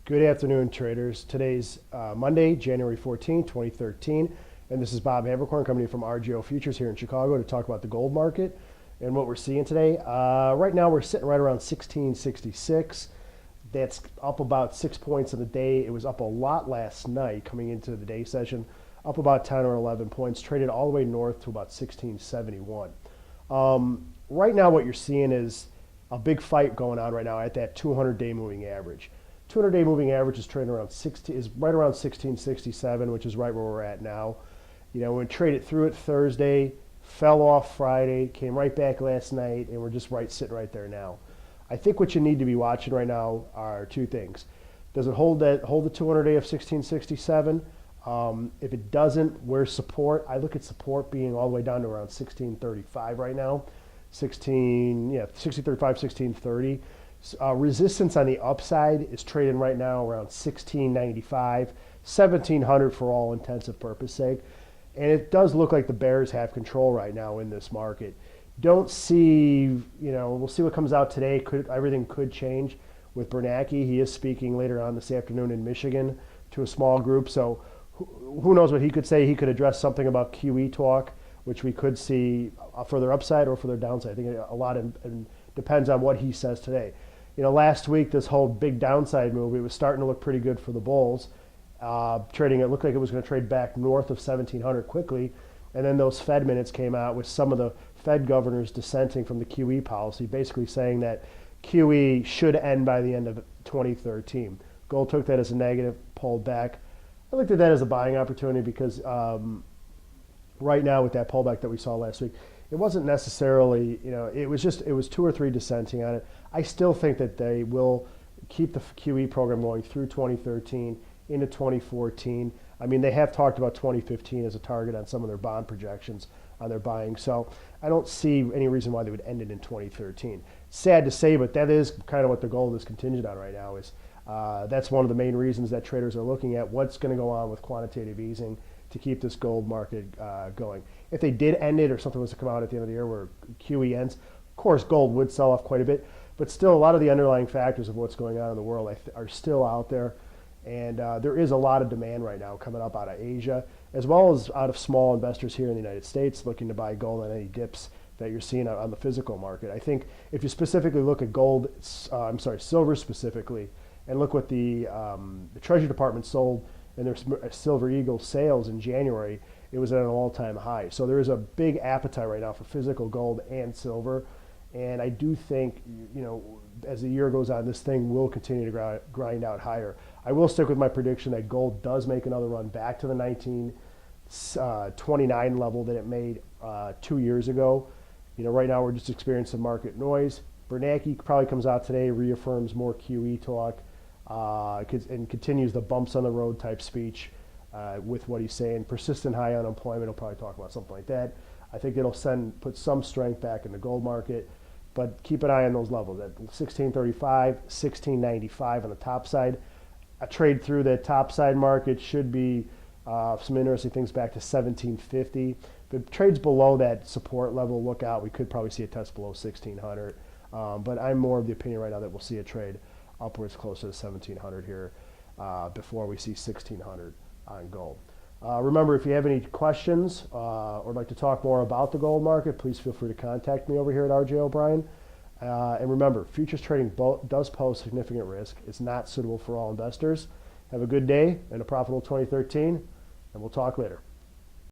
Good afternoon, traders. Today's Monday, January 14, 2013, and this is Bob Haberkorn coming in from R.J.O. Futures here in Chicago to talk about the gold market and what we're seeing today. Right now, we're sitting right around 1666. That's up about 6 points in the day. It was up a lot last night coming into the day session, up about 10 or 11 points, traded all the way north to about 1671. Right now, what you're seeing is a big fight going on right now at that 200-day moving average. 200-day moving average is trading around right around 1667, which is right where we're at now. You know, we traded through it Thursday, fell off Friday, came right back last night, and we're just sitting right there now. I think what you need to be watching right now are two things. Does it hold the 200-day of 1667? If it doesn't, where's support? I look at support being all the way down to around 1635 right now. 1635, 1630. Resistance on the upside is trading right now around 1695, 1700 for all intensive purpose sake. And it does look like the bears have control right now in this market. Don't see, we'll see what comes out today. Everything could change with Bernanke. He is speaking later on this afternoon in Michigan to a small group. So who knows what he could say. He could address something about QE talk, which we could see for their upside or for their downside. I think a lot depends on what he says today. Last week, this whole big downside move, it was starting to look pretty good for the bulls. Trading, it looked like it was going to trade back north of 1700 quickly. And then those Fed minutes came out with some of the Fed governors dissenting from the QE policy, basically saying that QE should end by the end of 2013. Gold took that as a negative, pulled back. I looked at that as a buying opportunity because right now with that pullback that we saw last week, it wasn't necessarily, it was two or three dissenting on it. I still think that they will keep the QE program going through 2013 into 2014. I mean, they have talked about 2015 as a target on some of their bond projections on their buying. So I don't see any reason why they would end it in 2013. Sad to say, but that is kind of what the gold is contingent on right now. Is that's one of the main reasons that traders are looking at what's going to go on with quantitative easing to keep this gold market going. If they did end it or something was to come out at the end of the year where QE ends, of course gold would sell off quite a bit, but still a lot of the underlying factors of what's going on in the world are still out there. And there is a lot of demand right now coming up out of Asia, as well as out of small investors here in the United States looking to buy gold on any dips that you're seeing on the physical market. I think if you specifically look at silver specifically, and look what the Treasury Department sold and their Silver Eagle sales in January, it was at an all-time high. So there is a big appetite right now for physical gold and silver. And I do think, as the year goes on, this thing will continue to grind out higher. I will stick with my prediction that gold does make another run back to the 1929 level that it made 2 years ago. Right now we're just experiencing market noise. Bernanke probably comes out today, reaffirms more QE talk, and continues the bumps on the road type speech with what he's saying. Persistent high unemployment, he'll probably talk about something like that. I think it'll put some strength back in the gold market, but keep an eye on those levels at 1635, 1695 on the top side. A trade through that top side market should be some interesting things back to 1750. But trades below that support level, look out. We could probably see a test below 1600. But I'm more of the opinion right now that we'll see a trade upwards closer to 1700 here before we see 1600 on gold. Remember, if you have any questions or would like to talk more about the gold market, please feel free to contact me over here at R.J.O'Brien. And remember, futures trading does pose significant risk. It's not suitable for all investors. Have a good day and a profitable 2013, and we'll talk later.